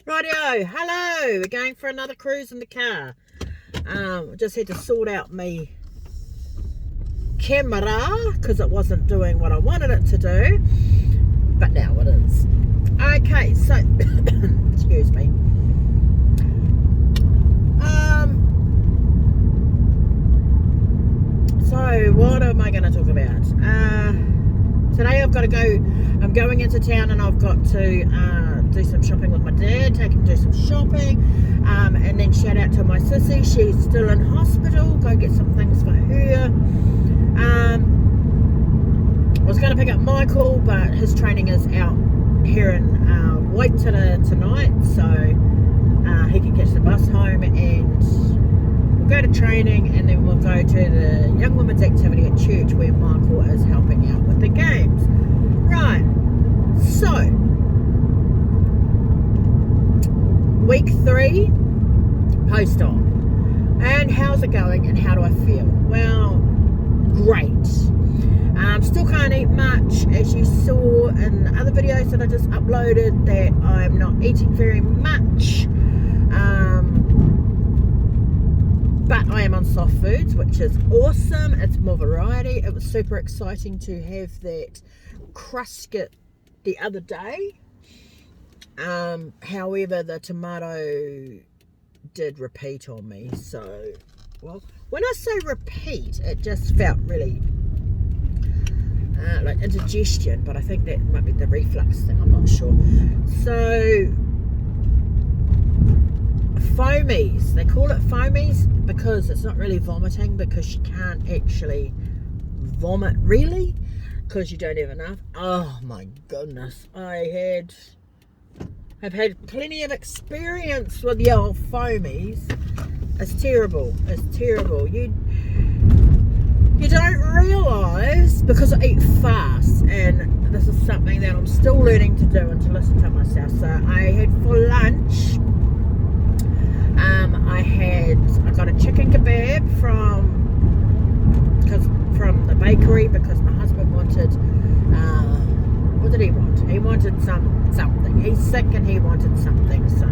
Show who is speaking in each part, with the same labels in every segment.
Speaker 1: Rightio, hello. We're going for another cruise in the car. Just had to sort out my camera because it wasn't doing what I wanted it to do, but now it is. Okay, so excuse me. So what am I going to talk about? Today I've got to go. I'm going into town and I've got to do some shopping with my dad. Take him to do some shopping, and then shout out to my sissy. She's still in hospital. Go get some things for her. I was going to pick up Michael, but his training is out here in Waitara tonight, so he can catch the bus home, and we'll go to training, and then we'll go to the Young Women's Activity at church where Michael is helping out with the games. Right, so week 3 post-op, and how's it going and how do I feel? Well, great. Still can't eat much, as you saw in the other videos that I just uploaded, that I'm not eating very much, but I am on soft foods, which is awesome. It's more variety. It was super exciting to have that crusket the other day. However, the tomato did repeat on me, so, well, when I say repeat, it just felt really like indigestion, but I think that might be the reflux thing, I'm not sure. So foamies, they call it foamies because it's not really vomiting, because you can't actually vomit really because you don't have enough. Oh my goodness, have had plenty of experience with the old foamies. It's terrible. You don't realise, because I eat fast, and this is something that I'm still learning to do and to listen to myself. So I had for lunch, I got a chicken kebab from the bakery, because my husband wanted, what did he want? He wanted something. He's sick and he wanted something, so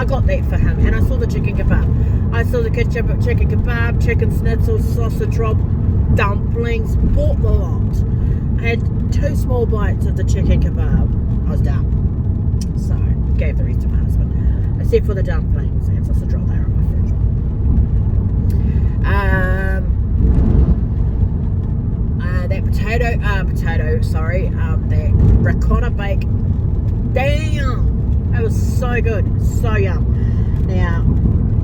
Speaker 1: I got that for him. And I saw the chicken kebab. I saw the chicken kebab, chicken schnitzel, sausage roll, dumplings, bought the lot. I had 2 small bites of the chicken kebab. I was done. So gave the rest to my husband, except for the dumplings and sausage roll. They were in my fridge. That ricotta bake. Damn, that was so good, so yum. Now,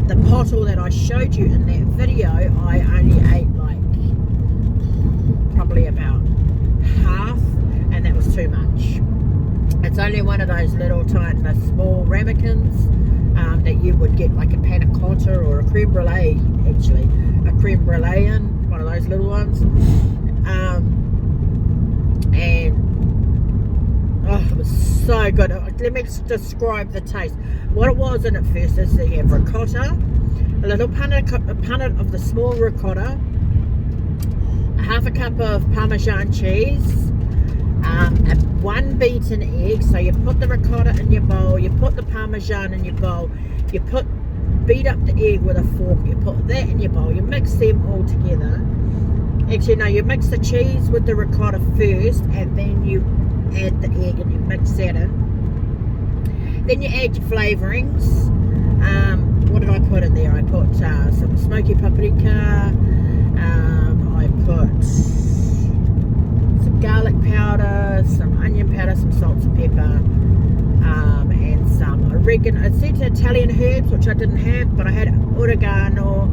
Speaker 1: the pottle that I showed you in that video, I only ate like probably about half, and that was too much. It's only one of those little tiny, small ramekins that you would get like a panna cotta or a creme brulee, actually. A creme brulee in, one of those little ones. And oh, it was so good. Let me describe the taste. What it was in it first is that you have ricotta, a little punnet of the small ricotta, a half a cup of Parmesan cheese, 1 beaten egg. So you put the ricotta in your bowl, you put the Parmesan in your bowl, you beat up the egg with a fork, you put that in your bowl, you mix them all together. Actually, no, you mix the cheese with the ricotta first, and then you add the egg and you mix that in. Then you add your flavourings. What did I put in there? I put some smoky paprika. I put some garlic powder, some onion powder, some salt and pepper, and some oregano. It said Italian herbs, which I didn't have, but I had oregano,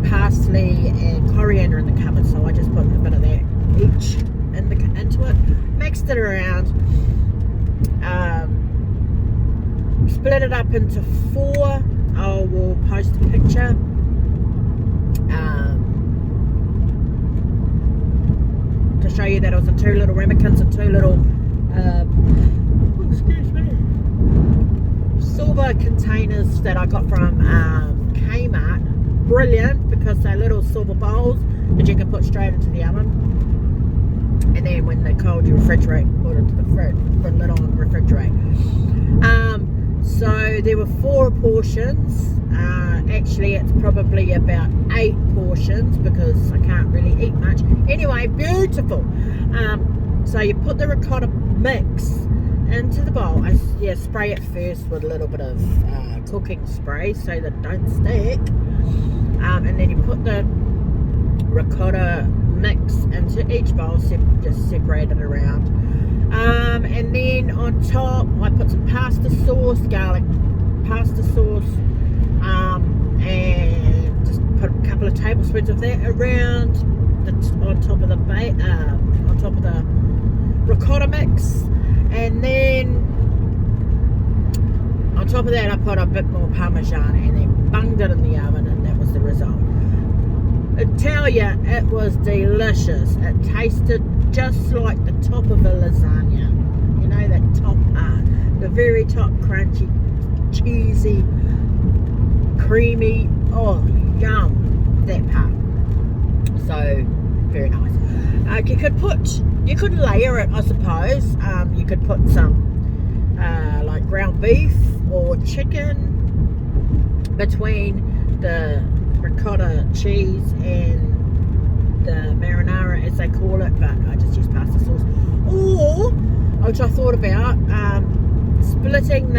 Speaker 1: parsley and coriander in the cupboard, so I just put a bit of that each into it, mixed it around, split it up into 4. I will post a picture, to show you that it was in 2 little ramekins and 2 little excuse me, silver containers that I got from Kmart. Brilliant, because they're little silver bowls that you can put straight into the oven, and then when they're cold you refrigerate, put it into the fridge, put a lid on and refrigerate. So there were 4 portions. Actually, it's probably about 8 portions because I can't really eat much. Anyway, beautiful. So you put the ricotta mix into the bowl. Spray it first with a little bit of cooking spray so that it don't stick. And then you put the ricotta mix into each bowl, just separate it around. And then on top, I put some pasta sauce, garlic pasta sauce, and just put a couple of tablespoons of that around on top of the ricotta mix. And then on top of that, I put a bit more parmesan and then bunged it in the oven, and that was the result. I tell you, it was delicious. It tasted just like the top of a lasagna. You know, that top part, the very top, crunchy, cheesy, creamy. Oh, yum, that part. So very nice. You could layer it, I suppose. You could put some like ground beef or chicken between the ricotta cheese and the marinara, as they call it, but I just use pasta sauce. Or, which I thought about, splitting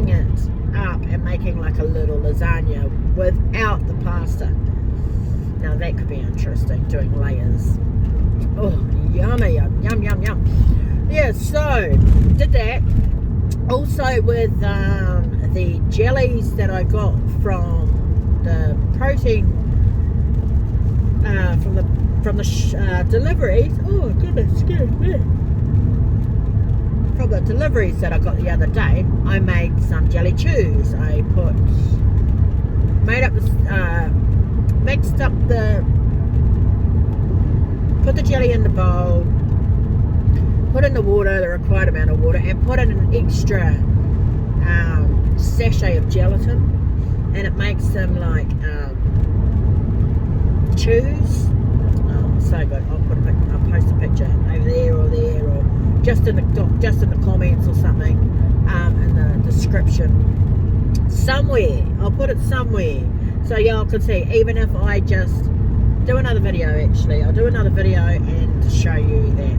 Speaker 1: it up and making like a little lasagna without the pasta. Now that could be interesting, doing layers. Oh, yummy, yum, yum, yum. Yeah, so did that. Also with the jellies that I got from the protein from the deliveries. Oh goodness, excuse me. From the deliveries that I got the other day, I made some jelly chews. I put the jelly in the bowl, put in the water, the required amount of water, and put in an extra sachet of gelatin, and it makes them like chews. Oh, so good. I'll post a picture over there or just in the comments or something, in the description somewhere. I'll put it somewhere so y'all can see. Even if I just do another video, actually, I'll do another video and to show you that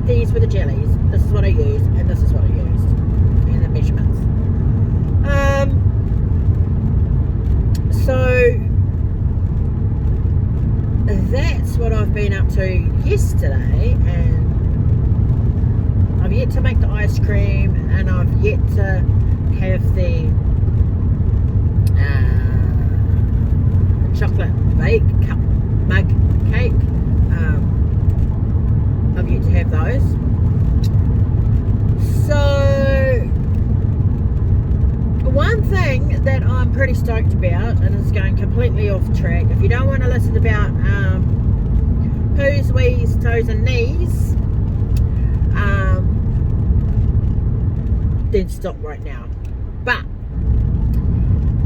Speaker 1: these were the jellies. This is what I used, and this is what I used, and the measurements. So that's what I've been up to yesterday, and I've yet to make the ice cream, and I've yet to have the chocolate mug cake. I've yet to have those. So one thing that I'm pretty stoked about, and it's going completely off track, if you don't want to listen about who's, we's, toes and knees, then stop right now. But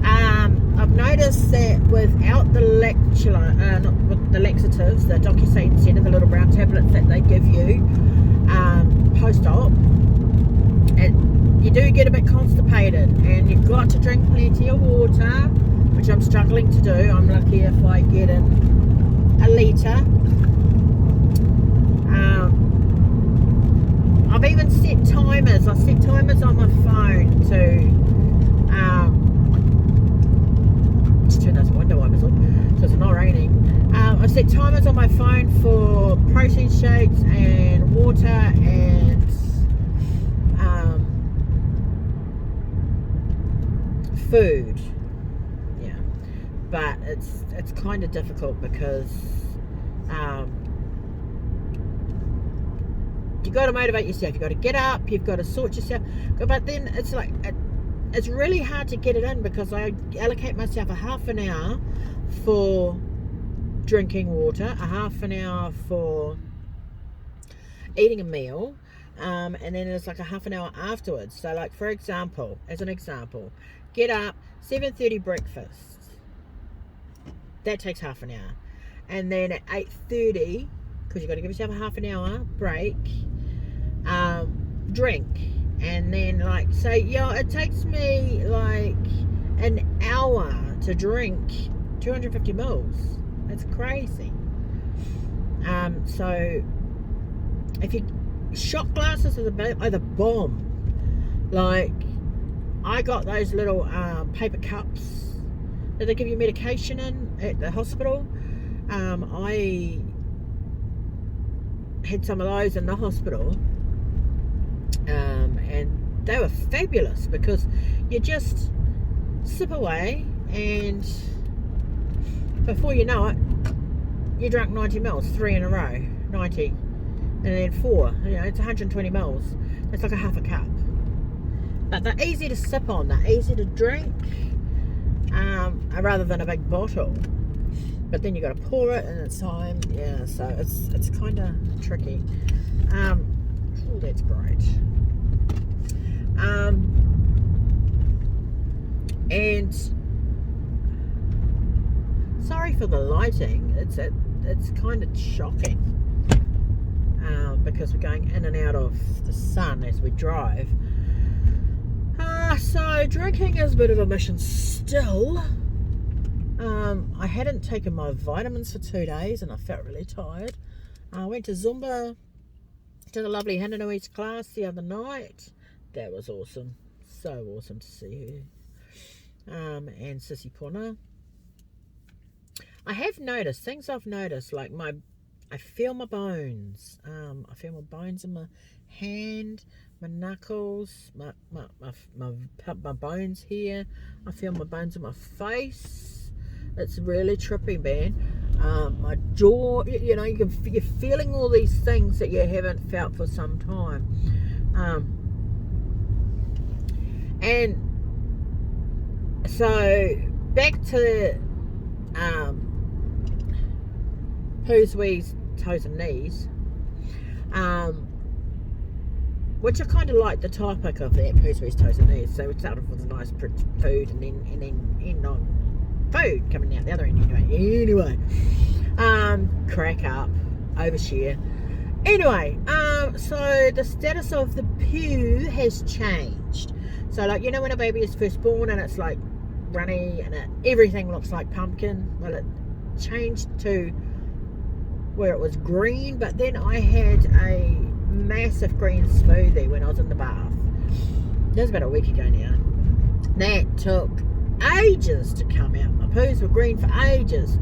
Speaker 1: I've noticed that without the not with the laxatives, the DocuSign Center, the little brown tablets that they give you post-op, you do get a bit constipated, and you've got to drink plenty of water, which I'm struggling to do. I'm lucky if I get in a litre. I've even set timers. I set timers on my phone to just turn those window wipers on so it's not raining. I've set timers on my phone for protein shakes and water and food. Yeah, but it's kind of difficult because you got to motivate yourself. You got to get up. You've got to sort yourself. But then it's like it's really hard to get it in because I allocate myself a half an hour for drinking water, a half an hour for eating a meal, and then it's like a half an hour afterwards. So like, for example, as an example, get up, 7:30 breakfast. That takes half an hour. And then at 8:30, because you've got to give yourself a half an hour break, drink. And then, like, say, it takes me like an hour to drink 250 mils. It's crazy. So if you shot glasses are the bomb. Like, I got those little paper cups that they give you medication in at the hospital. I had some of those in the hospital, and they were fabulous because you just sip away, and before you know it, you drank 90 mils, 3 in a row, 90, and then 4. It's 120 mils. It's like a half a cup. But they're easy to sip on. They're easy to drink, rather than a big bottle. But then you got to pour it, and it's time. Yeah, so it's kind of tricky. Oh, that's great. And sorry for the lighting. It's kind of shocking, because we're going in and out of the sun as we drive. So drinking is a bit of a mission still. I hadn't taken my vitamins for 2 days, and I felt really tired. I went to Zumba, did a lovely Hananui's class the other night. That was awesome. So awesome to see her. And Sissy Pona. I have noticed, things I've noticed, like I feel my bones. I feel my bones in my hand, my knuckles, my bones here. I feel my bones in my face. It's really trippy, man. My jaw, you're feeling all these things that you haven't felt for some time. And so back to Poo's, Wee's, Toes and Knees, which are kind of like the topic of that, Poo's, Wee's, Toes and Knees. So we started with a nice food, and then end on food coming out the other end. Anyway, crack up, overshare. Anyway, so the status of the poo has changed. So, like, when a baby is first born and it's like runny and everything looks like pumpkin, well, it changed to where it was green. But then I had a massive green smoothie when I was in the bath. That was about a week ago now. That took ages to come out. My poos were green for ages.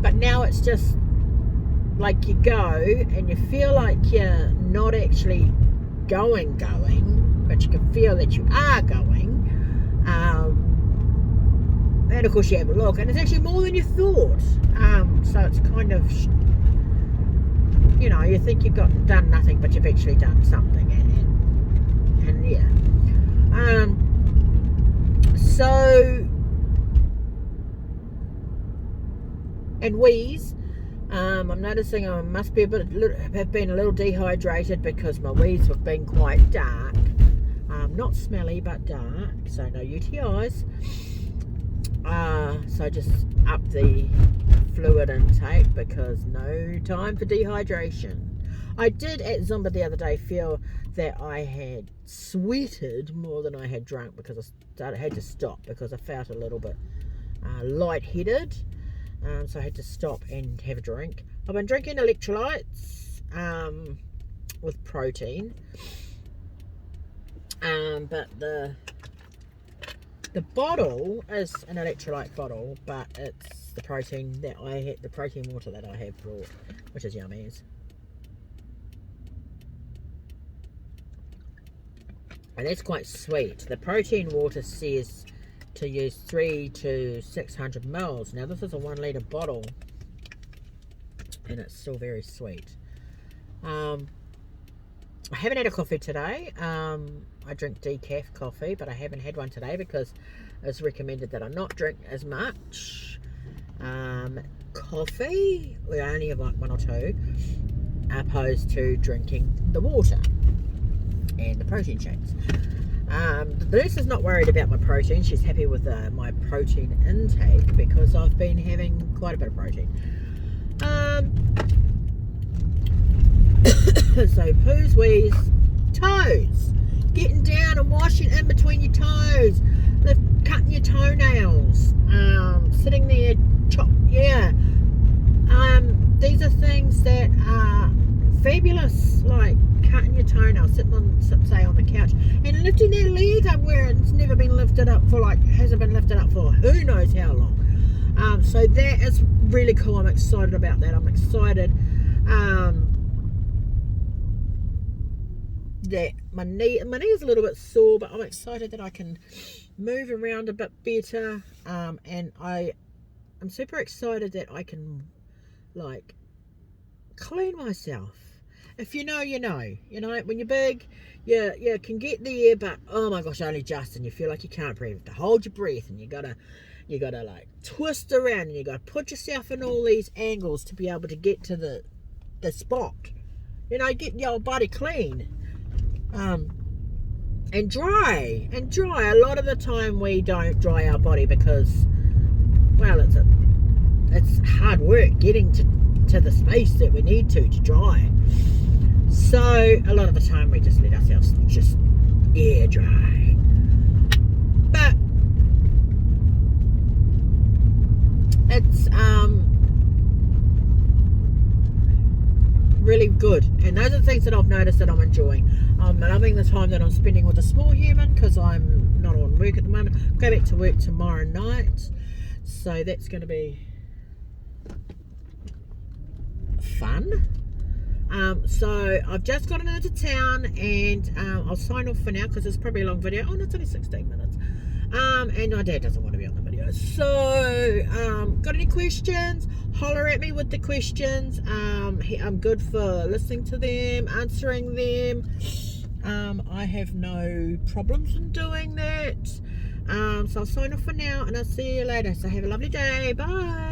Speaker 1: But now it's just like you go and you feel like you're not actually going, but you can feel that you are going. And of course you have a look, and it's actually more than you thought. So it's kind of, you think you've done nothing, but you've actually done something, and yeah. So, and wheeze. I'm noticing I must be have been a little dehydrated because my wheeze have been quite dark. Not smelly, but dark. So no UTIs. So just up the fluid intake because no time for dehydration. I did at Zumba the other day feel that I had sweated more than I had drunk because I had to stop because I felt a little bit lightheaded. So I had to stop and have a drink. I've been drinking electrolytes with protein. But the bottle is an electrolyte bottle, but it's the protein that I had, the protein water that I have brought, which is yummy. And that's quite sweet. The protein water says to use 300 to 600 mils. Now this is a 1 litre bottle, and it's still very sweet. I haven't had a coffee today. I drink decaf coffee, but I haven't had one today because it's recommended that I not drink as much coffee. We only have like 1 or 2, opposed to drinking the water and the protein shakes. The nurse is not worried about my protein. She's happy with my protein intake because I've been having quite a bit of protein. So poos, wheeze, toes. Getting down and washing in between your toes. Cutting your toenails. Sitting there, these are things that are fabulous, like cutting your toenails, say on the couch, and lifting that leg up where it's never been lifted up for, hasn't been lifted up for who knows how long. So that is really cool. I'm excited about that. I'm excited that my knee is a little bit sore, but I'm excited that I can move around a bit better, and I'm super excited that I can clean myself. If you know, you know. When you're big, you can get there, but oh my gosh, only just, and you feel like you can't breathe. You have to hold your breath, and you gotta twist around, and you gotta put yourself in all these angles to be able to get to the spot. Get your body clean, and dry. A lot of the time we don't dry our body because, well, it's hard work getting to the space that we need to dry. So a lot of the time we just let ourselves just air dry. But it's really good, and those are the things that I've noticed that I'm enjoying. I'm loving the time that I'm spending with a small human because I'm not on work at the moment. I'll go back to work tomorrow night, so that's going to be fun. So I've just gotten into town, and I'll sign off for now because it's probably a long video. Oh no, it's only 16 minutes. And my dad doesn't want to be on the video. So got any questions, holler at me with the questions. I'm good for listening to them, answering them. I have no problems in doing that. So I'll sign off for now, and I'll see you later. So have a lovely day. Bye.